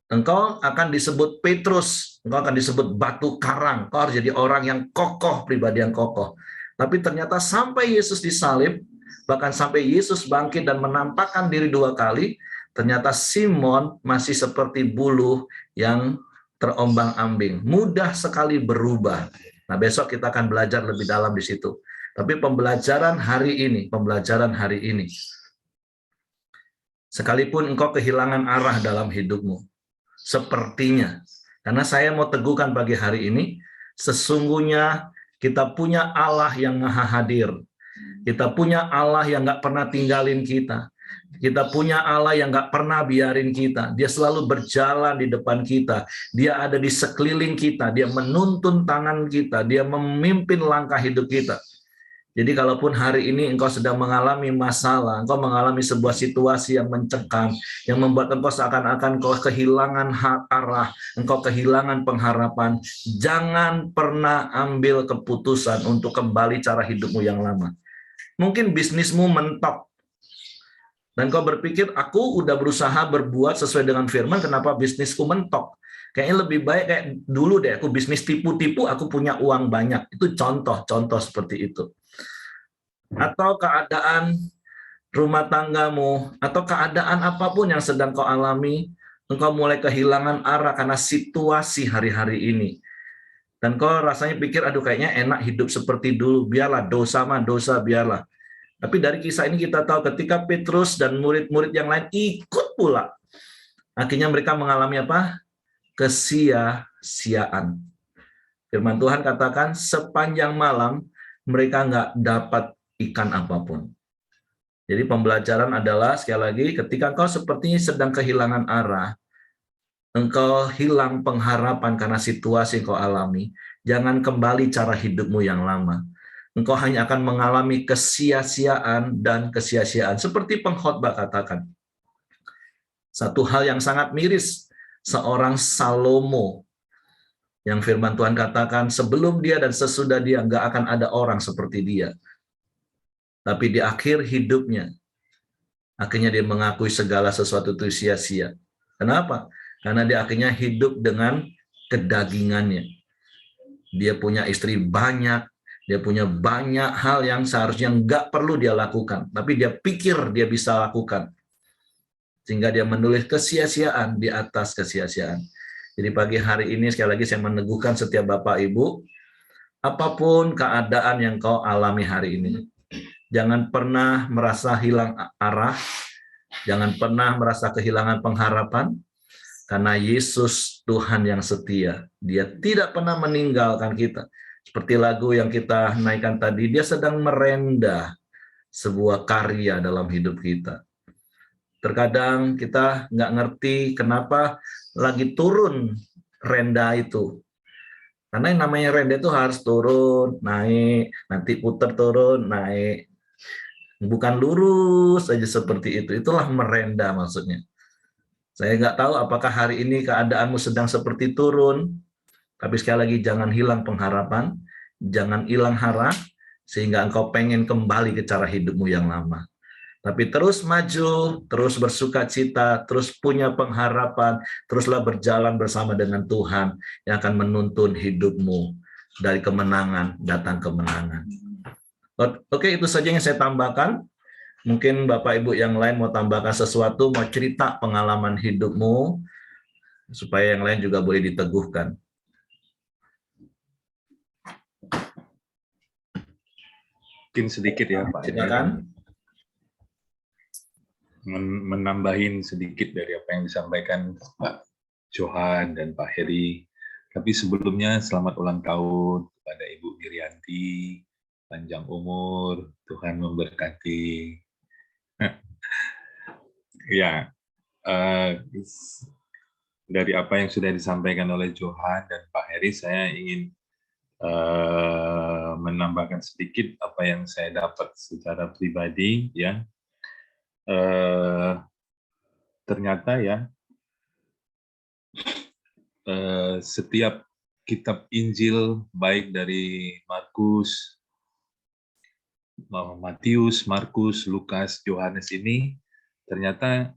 engkau akan disebut Petrus, engkau akan disebut batu karang, engkau harus jadi orang yang kokoh, pribadi yang kokoh. Tapi ternyata sampai Yesus disalib, bahkan sampai Yesus bangkit dan menampakkan diri 2 kali, ternyata Simon masih seperti bulu yang terombang-ambing, mudah sekali berubah. Nah, besok kita akan belajar lebih dalam di situ. Tapi pembelajaran hari ini, sekalipun engkau kehilangan arah dalam hidupmu, sepertinya, karena saya mau teguhkan pagi hari ini, sesungguhnya kita punya Allah yang Maha Hadir. Kita punya Allah yang nggak pernah tinggalin kita. Kita punya Allah yang nggak pernah biarin kita. Dia selalu berjalan di depan kita. Dia ada di sekeliling kita. Dia menuntun tangan kita. Dia memimpin langkah hidup kita. Jadi kalaupun hari ini engkau sedang mengalami masalah, engkau mengalami sebuah situasi yang mencekam, yang membuat engkau seakan-akan engkau kehilangan arah, engkau kehilangan pengharapan, jangan pernah ambil keputusan untuk kembali cara hidupmu yang lama. Mungkin bisnismu mentok, dan kau berpikir, aku udah berusaha berbuat sesuai dengan firman, kenapa bisnisku mentok? Kayaknya lebih baik kayak dulu deh, aku bisnis tipu-tipu, aku punya uang banyak. Itu contoh-contoh seperti itu. Atau keadaan rumah tanggamu, atau keadaan apapun yang sedang kau alami, engkau mulai kehilangan arah karena situasi hari-hari ini. Dan kau rasanya pikir, aduh kayaknya enak hidup seperti dulu, biarlah dosa mah dosa, biarlah. Tapi dari kisah ini kita tahu ketika Petrus dan murid-murid yang lain ikut pula, akhirnya mereka mengalami apa? Kesia-siaan. Firman Tuhan katakan sepanjang malam mereka nggak dapat ikan apapun. Jadi pembelajaran adalah sekali lagi ketika engkau sepertinya sedang kehilangan arah, engkau hilang pengharapan karena situasi yang kau alami, jangan kembali cara hidupmu yang lama. Engkau hanya akan mengalami kesia-siaan dan kesia-siaan. Seperti pengkhotbah katakan. Satu hal yang sangat miris, seorang Salomo, yang firman Tuhan katakan, sebelum dia dan sesudah dia, nggak akan ada orang seperti dia. Tapi di akhir hidupnya, akhirnya dia mengakui segala sesuatu itu sia-sia. Kenapa? Karena dia akhirnya hidup dengan kedagingannya. Dia punya istri banyak, dia punya banyak hal yang seharusnya nggak perlu dia lakukan, tapi dia pikir dia bisa lakukan. Sehingga dia menulis kesia-siaan di atas kesia-siaan. Jadi pagi hari ini sekali lagi saya meneguhkan setiap Bapak Ibu, apapun keadaan yang kau alami hari ini, jangan pernah merasa hilang arah, jangan pernah merasa kehilangan pengharapan, karena Yesus Tuhan yang setia. Dia tidak pernah meninggalkan kita. Seperti lagu yang kita naikkan tadi, dia sedang merendah sebuah karya dalam hidup kita. Terkadang kita nggak ngerti kenapa lagi turun rendah itu. Karena yang namanya rendah itu harus turun, naik, nanti putar turun, naik. Bukan lurus saja seperti itu. Itulah merendah maksudnya. Saya nggak tahu apakah hari ini keadaanmu sedang seperti turun, tapi sekali lagi jangan hilang pengharapan, jangan hilang arah, sehingga engkau pengen kembali ke cara hidupmu yang lama. Tapi terus maju, terus bersuka cita, terus punya pengharapan, teruslah berjalan bersama dengan Tuhan yang akan menuntun hidupmu dari kemenangan datang kemenangan. Oke, itu saja yang saya tambahkan. Mungkin Bapak Ibu yang lain mau tambahkan sesuatu, mau cerita pengalaman hidupmu, supaya yang lain juga boleh diteguhkan. Mungkin sedikit ya Pak. Silakan. Menambahin sedikit dari apa yang disampaikan Pak Johan dan Pak Heri. Tapi sebelumnya selamat ulang tahun kepada Ibu Mirianti, panjang umur, Tuhan memberkati. Ya, dari apa yang sudah disampaikan oleh Johan dan Pak Heri, saya ingin menambahkan sedikit apa yang saya dapat secara pribadi, ya. Ternyata ya setiap kitab Injil baik dari Matius, Markus, Lukas, Yohanes ini ternyata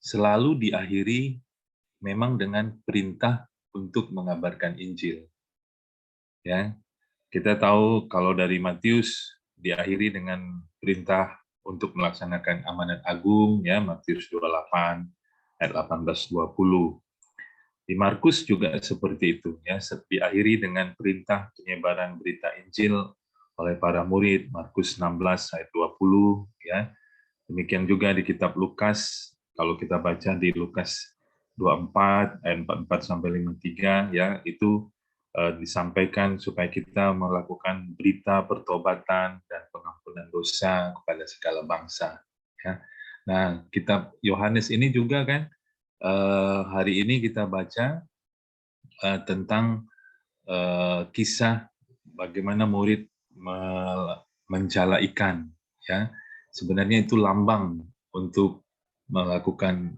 selalu diakhiri memang dengan perintah untuk mengabarkan Injil. Ya, kita tahu kalau dari Matius diakhiri dengan perintah untuk melaksanakan amanat agung, ya, Matius 28 ayat 18-20. Di Markus juga seperti itu, ya, diakhiri dengan perintah penyebaran berita Injil oleh para murid, Markus 16 ayat 20, ya. Demikian juga di kitab Lukas, kalau kita baca di Lukas 24 ayat 44 sampai 53, ya, itu disampaikan supaya kita melakukan berita pertobatan dan pengampunan dosa kepada segala bangsa. Ya. Nah, kitab Yohanes ini juga kan hari ini kita baca tentang kisah bagaimana murid menjala ikan, ya. Sebenarnya itu lambang untuk melakukan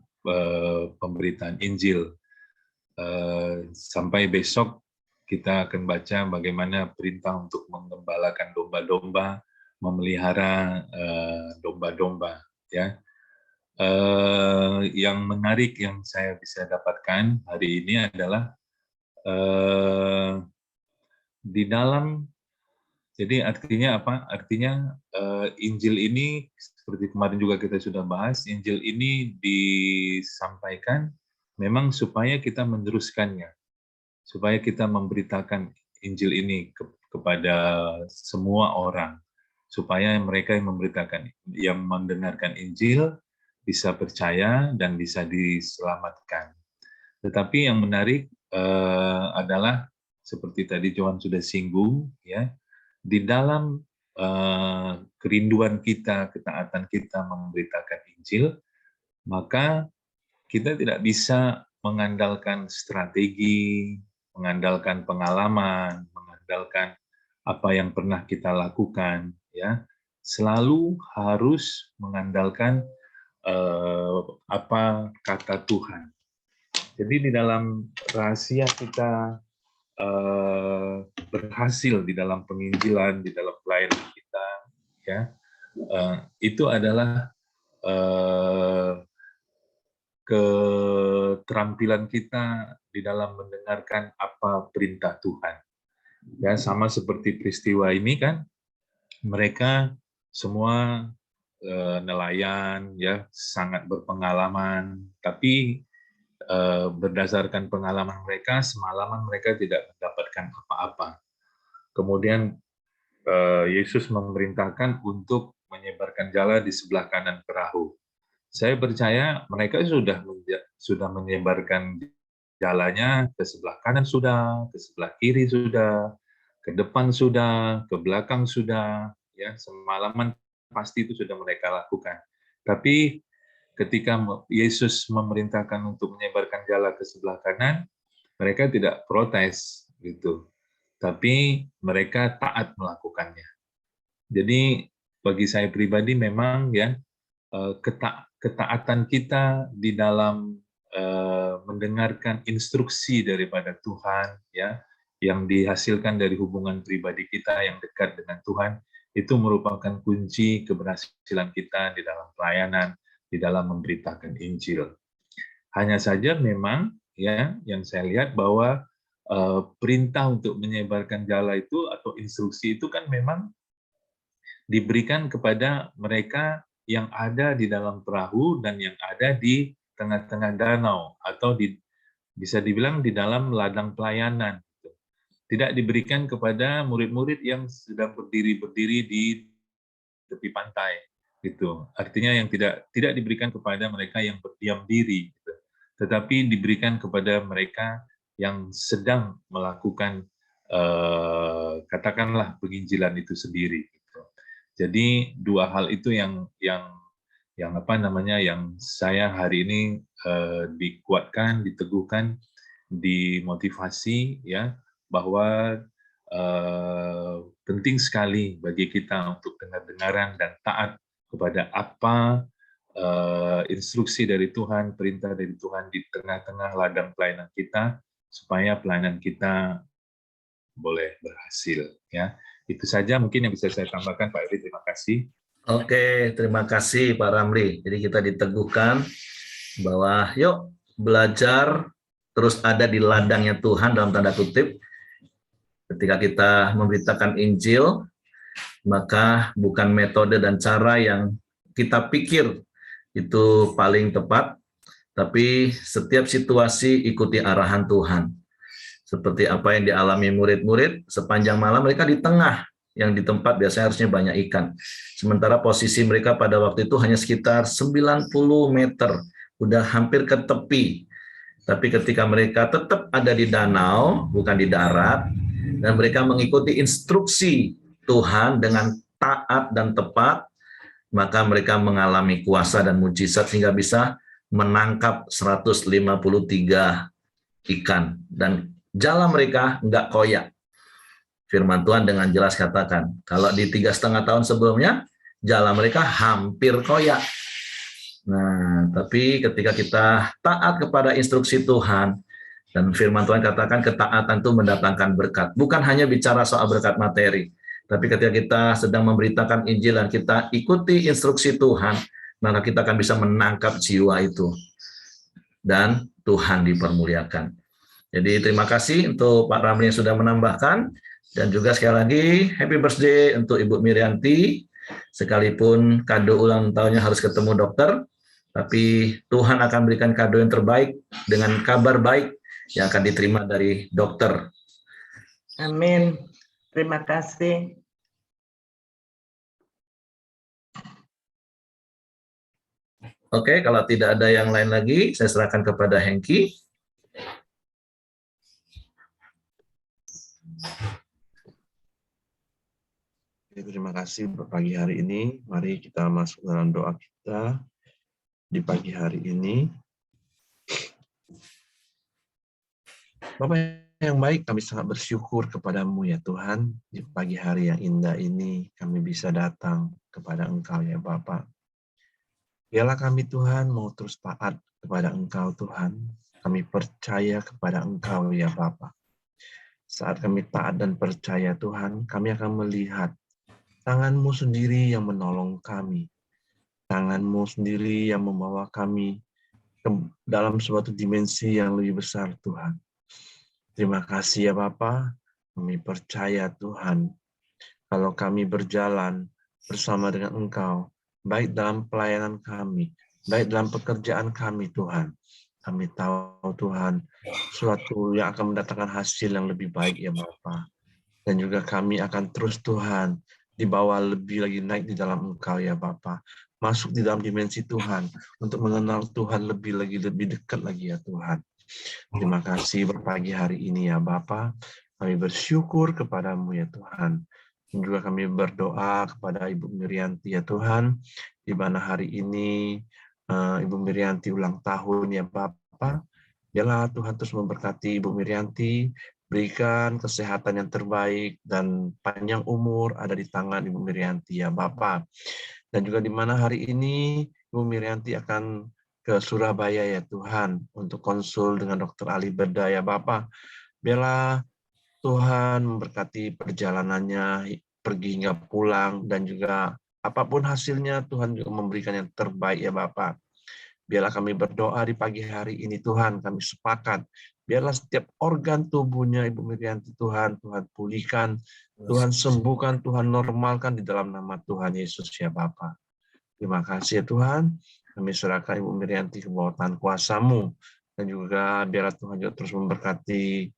pemberitaan Injil. Sampai besok kita akan baca bagaimana perintah untuk mengembalakan domba-domba, memelihara domba-domba, ya. Yang menarik yang saya bisa dapatkan hari ini adalah di dalam, jadi artinya apa? Artinya Injil ini seperti kemarin juga kita sudah bahas, Injil ini disampaikan memang supaya kita meneruskannya, supaya kita memberitakan Injil ini kepada semua orang, supaya mereka yang memberitakan, yang mendengarkan Injil bisa percaya dan bisa diselamatkan. Tetapi yang menarik adalah seperti tadi Johan sudah singgung, ya, di dalam kerinduan kita, ketaatan kita memberitakan Injil, maka kita tidak bisa mengandalkan strategi, mengandalkan pengalaman, mengandalkan apa yang pernah kita lakukan, ya. Selalu harus mengandalkan apa kata Tuhan. Jadi di dalam rahasia kita berhasil di dalam penginjilan, di dalam pelayanan kita, ya, itu adalah keterampilan kita di dalam mendengarkan apa perintah Tuhan. Ya, sama seperti peristiwa ini kan, mereka semua nelayan, ya, sangat berpengalaman, tapi berdasarkan pengalaman mereka, semalaman mereka tidak mendapatkan apa-apa. Kemudian Yesus memerintahkan untuk menyebarkan jala di sebelah kanan perahu. Saya percaya mereka sudah menyebarkan jalannya ke sebelah kanan sudah, ke sebelah kiri sudah, ke depan sudah, ke belakang sudah, ya, semalaman pasti itu sudah mereka lakukan. Tapi ketika Yesus memerintahkan untuk menyebarkan jala ke sebelah kanan, mereka tidak protes gitu. Tapi mereka taat melakukannya. Jadi bagi saya pribadi memang, ya, ketaatan kita di dalam mendengarkan instruksi daripada Tuhan, ya, yang dihasilkan dari hubungan pribadi kita yang dekat dengan Tuhan, itu merupakan kunci keberhasilan kita di dalam pelayanan, di dalam memberitakan Injil. Hanya saja memang, ya, yang saya lihat bahwa perintah untuk menyebarkan jala itu atau instruksi itu kan memang diberikan kepada mereka yang ada di dalam perahu dan yang ada di tengah-tengah danau, atau bisa dibilang di dalam ladang pelayanan. Tidak diberikan kepada murid-murid yang sedang berdiri di tepi pantai. Gitu. Artinya yang tidak diberikan kepada mereka yang berdiam diri, gitu. Tetapi diberikan kepada mereka yang sedang melakukan katakanlah penginjilan itu sendiri. Gitu. Jadi dua hal itu yang apa namanya, yang saya hari ini dikuatkan, diteguhkan, dimotivasi, ya, bahwa penting sekali bagi kita untuk dengar-dengaran dan taat kepada apa instruksi dari Tuhan, perintah dari Tuhan di tengah-tengah ladang pelayanan kita, supaya pelayanan kita boleh berhasil. Ya, itu saja mungkin yang bisa saya tambahkan, Pak Eri. Terima kasih. Oke, terima kasih Pak Ramli. Jadi kita diteguhkan bahwa yuk belajar terus ada di ladangnya Tuhan dalam tanda kutip. Ketika kita memberitakan Injil, maka bukan metode dan cara yang kita pikir itu paling tepat, tapi setiap situasi ikuti arahan Tuhan. Seperti apa yang dialami murid-murid, sepanjang malam mereka di tengah, yang di tempat biasanya harusnya banyak ikan. Sementara posisi mereka pada waktu itu hanya sekitar 90 meter, udah hampir ke tepi. Tapi ketika mereka tetap ada di danau, bukan di darat, dan mereka mengikuti instruksi Tuhan dengan taat dan tepat, maka mereka mengalami kuasa dan mujizat sehingga bisa menangkap 153 ikan. Dan jala mereka enggak koyak. firman Tuhan dengan jelas katakan, kalau di 3,5 tahun sebelumnya, jalan mereka hampir koyak. Nah, tapi ketika kita taat kepada instruksi Tuhan, dan firman Tuhan katakan ketaatan itu mendatangkan berkat. Bukan hanya bicara soal berkat materi, tapi ketika kita sedang memberitakan Injil dan kita ikuti instruksi Tuhan, maka kita akan bisa menangkap jiwa itu. Dan Tuhan dipermuliakan. Jadi terima kasih untuk Pak Ramli yang sudah menambahkan. Dan juga sekali lagi, happy birthday untuk Ibu Mirianti. Sekalipun kado ulang tahunnya harus ketemu dokter, tapi Tuhan akan berikan kado yang terbaik dengan kabar baik yang akan diterima dari dokter. Amin. Terima kasih. Oke, kalau tidak ada yang lain lagi, saya serahkan kepada Hengki. Terima kasih untuk pagi hari ini. Mari kita masuk dalam doa kita di pagi hari ini. Bapa yang baik, kami sangat bersyukur kepadamu ya Tuhan. Di pagi hari yang indah ini kami bisa datang kepada Engkau ya Bapa. Biarlah kami Tuhan mau terus taat kepada Engkau Tuhan. Kami percaya kepada Engkau ya Bapa. Saat kami taat dan percaya Tuhan, kami akan melihat tangan-Mu sendiri yang menolong kami. Tangan-Mu sendiri yang membawa kami ke dalam suatu dimensi yang lebih besar Tuhan. Terima kasih ya Bapa. Kami percaya Tuhan, kalau kami berjalan bersama dengan Engkau, baik dalam pelayanan kami, baik dalam pekerjaan kami Tuhan, kami tahu Tuhan, suatu yang akan mendatangkan hasil yang lebih baik ya Bapa. Dan juga kami akan terus Tuhan, dibawa lebih lagi naik di dalam Engkau ya Bapa. Masuk di dalam dimensi Tuhan, untuk mengenal Tuhan lebih dekat lagi ya Tuhan. Terima kasih berpagi hari ini ya Bapa. Kami bersyukur kepadamu ya Tuhan. Dan juga kami berdoa kepada Ibu Mirianti ya Tuhan, di mana hari ini Ibu Mirianti ulang tahun ya Bapa. Biarlah Tuhan terus memberkati Ibu Mirianti, berikan kesehatan yang terbaik dan panjang umur ada di tangan Ibu Mirianti ya Bapa. Dan juga di mana hari ini Ibu Mirianti akan ke Surabaya ya Tuhan untuk konsul dengan Dr. Ali Beda ya Bapa. Biarlah Tuhan memberkati perjalanannya pergi hingga pulang, dan juga apapun hasilnya Tuhan juga memberikan yang terbaik ya Bapa. Biarlah kami berdoa di pagi hari ini Tuhan, kami sepakat. Biarlah setiap organ tubuhnya Ibu Mirianti Tuhan pulihkan, Tuhan sembuhkan, Tuhan normalkan di dalam nama Tuhan Yesus ya Bapa. Terima kasih ya Tuhan. Kami serahkan Ibu Mirianti ke bawah tangan kuasa-Mu. Dan juga biarlah Tuhan juga terus memberkati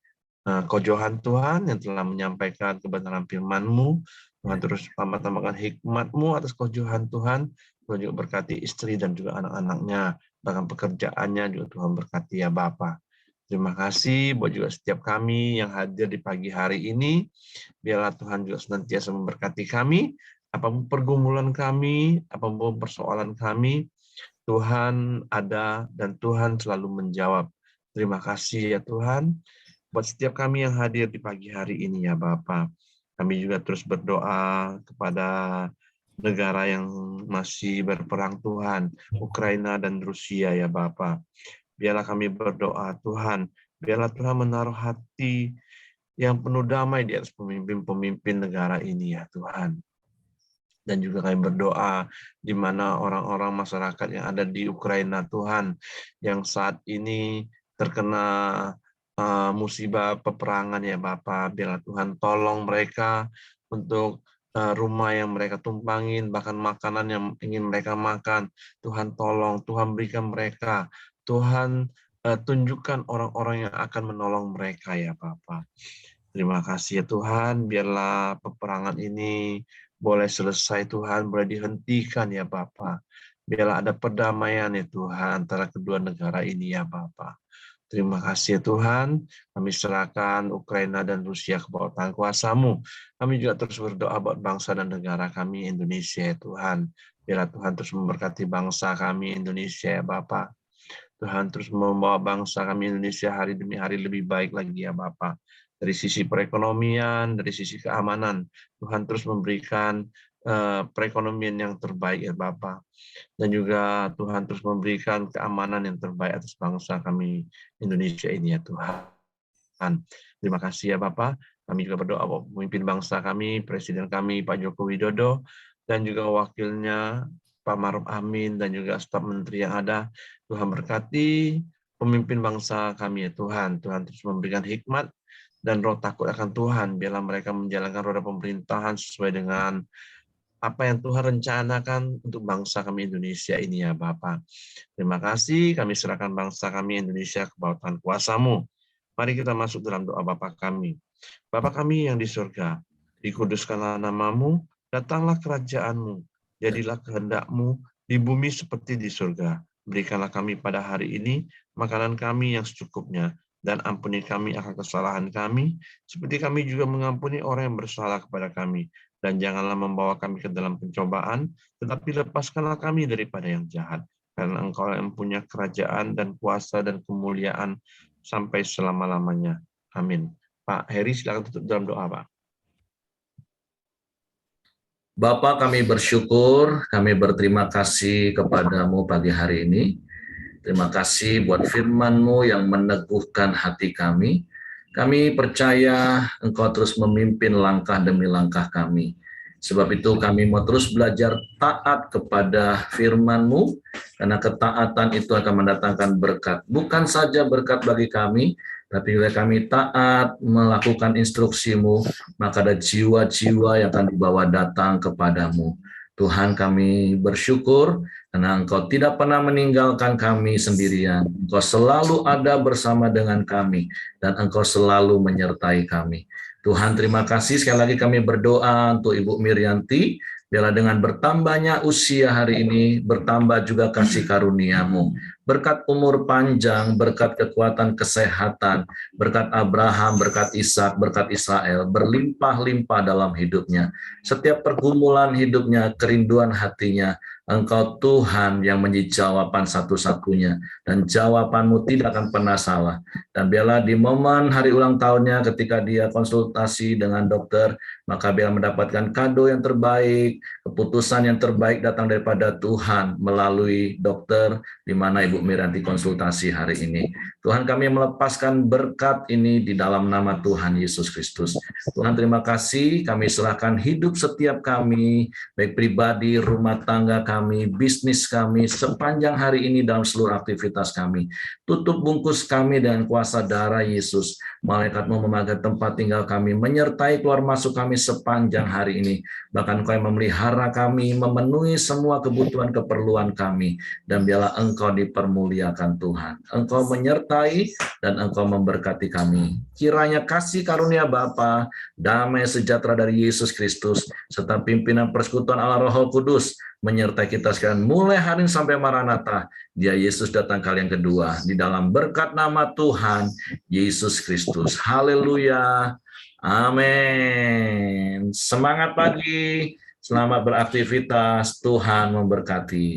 Kojohan Tuhan yang telah menyampaikan kebenaran firman-Mu. Tuhan terus tambahkan hikmat-Mu atas Kojohan Tuhan. Tuhan juga berkati istri dan juga anak-anaknya. Bahkan pekerjaannya juga Tuhan berkati ya Bapa. Terima kasih buat juga setiap kami yang hadir di pagi hari ini. Biarlah Tuhan juga senantiasa memberkati kami. Apapun pergumulan kami, apapun persoalan kami, Tuhan ada dan Tuhan selalu menjawab. Terima kasih ya Tuhan. Buat setiap kami yang hadir di pagi hari ini ya Bapa. Kami juga terus berdoa kepada negara yang masih berperang Tuhan, Ukraina dan Rusia ya Bapa. Biarlah kami berdoa Tuhan, biarlah Tuhan menaruh hati yang penuh damai di atas pemimpin-pemimpin negara ini ya Tuhan. Dan juga kami berdoa di mana orang-orang masyarakat yang ada di Ukraina Tuhan, yang saat ini terkena musibah peperangan ya Bapa. Biarlah Tuhan tolong mereka untuk rumah yang mereka tumpangin, bahkan makanan yang ingin mereka makan. Tuhan tolong, Tuhan berikan mereka. Tuhan tunjukkan orang-orang yang akan menolong mereka ya Bapa. Terima kasih ya Tuhan, biarlah peperangan ini boleh selesai Tuhan, boleh dihentikan ya Bapa. Biarlah ada perdamaian ya Tuhan antara kedua negara ini ya Bapa. Terima kasih ya Tuhan, kami serahkan Ukraina dan Rusia ke bawah tangan kuasa-Mu. Kami juga terus berdoa buat bangsa dan negara kami Indonesia ya Tuhan. Biarlah Tuhan terus memberkati bangsa kami Indonesia ya Bapa. Tuhan terus membawa bangsa kami Indonesia hari demi hari lebih baik lagi ya Bapa. dari sisi perekonomian, dari sisi keamanan. Tuhan terus memberikan perekonomian yang terbaik ya Bapa. Dan juga Tuhan terus memberikan keamanan yang terbaik atas bangsa kami Indonesia ini ya Tuhan. Terima kasih ya Bapak. Kami juga berdoa bahwa pemimpin bangsa kami, Presiden kami Pak Joko Widodo, dan juga wakilnya Pak Maruf Amin, dan juga staf menteri yang ada. Tuhan berkati pemimpin bangsa kami ya Tuhan. Tuhan terus memberikan hikmat dan roh takut akan Tuhan. Biarlah mereka menjalankan roda pemerintahan sesuai dengan apa yang Tuhan rencanakan untuk bangsa kami Indonesia ini ya Bapak. Terima kasih, kami serahkan bangsa kami Indonesia ke bawah Tuhan kuasa-Mu. Mari kita masuk dalam doa Bapa kami. Bapa kami yang di surga, dikuduskanlah nama-Mu, datanglah kerajaan-Mu, jadilah kehendak-Mu di bumi seperti di surga. Berikanlah kami pada hari ini makanan kami yang secukupnya, dan ampuni kami akan kesalahan kami, seperti kami juga mengampuni orang yang bersalah kepada kami. Dan janganlah membawa kami ke dalam pencobaan, tetapi lepaskanlah kami daripada yang jahat. Karena Engkau yang punya kerajaan dan kuasa dan kemuliaan sampai selama-lamanya. Amin. Pak Heri, silakan tutup dalam doa, Pak. Bapa, kami bersyukur, kami berterima kasih kepadamu pagi hari ini. Terima kasih buat firman-Mu yang meneguhkan hati kami. Kami percaya Engkau terus memimpin langkah demi langkah kami. Sebab itu kami mau terus belajar taat kepada firman-Mu, karena ketaatan itu akan mendatangkan berkat. Bukan saja berkat bagi kami, tapi bila kami taat melakukan instruksi-Mu, maka ada jiwa-jiwa yang akan dibawa datang kepadamu. Tuhan, kami bersyukur karena Engkau tidak pernah meninggalkan kami sendirian. Engkau selalu ada bersama dengan kami, dan Engkau selalu menyertai kami. Tuhan, terima kasih. Sekali lagi kami berdoa untuk Ibu Miryanti, biarlah dengan bertambahnya usia hari ini, bertambah juga kasih karunia-Mu. Berkat umur panjang, berkat kekuatan kesehatan, berkat Abraham, berkat Ishak, berkat Israel, berlimpah-limpah dalam hidupnya. Setiap pergumulan hidupnya, kerinduan hatinya, Engkau Tuhan yang menjadi jawaban satu-satunya, dan jawaban-Mu tidak akan pernah salah. Dan biarlah di momen hari ulang tahunnya ketika dia konsultasi dengan dokter, maka biarlah mendapatkan kado yang terbaik, keputusan yang terbaik datang daripada Tuhan melalui dokter di mana Ibu Miryanti konsultasi hari ini. Tuhan, kami melepaskan berkat ini di dalam nama Tuhan Yesus Kristus. Tuhan, terima kasih, kami serahkan hidup setiap kami, baik pribadi, rumah tangga kami, bisnis kami, sepanjang hari ini dalam seluruh aktivitas kami. Tutup bungkus kami dengan kuasa darah Yesus. Malaikat-Mu memakai tempat tinggal kami, menyertai keluar masuk kami sepanjang hari ini. Bahkan Engkau yang memelihara kami, memenuhi semua kebutuhan keperluan kami. Dan biarlah Engkau dipermuliakan Tuhan. Engkau menyertai dan Engkau memberkati kami. Kiranya kasih karunia Bapa, damai sejahtera dari Yesus Kristus, serta pimpinan persekutuan Allah Roh Kudus menyertai kita sekalian mulai hari ini sampai Maranatha. Dia Yesus datang kali yang kedua. Di dalam berkat nama Tuhan Yesus Kristus. Haleluya. Amin. Semangat pagi. Selamat beraktivitas. Tuhan memberkati.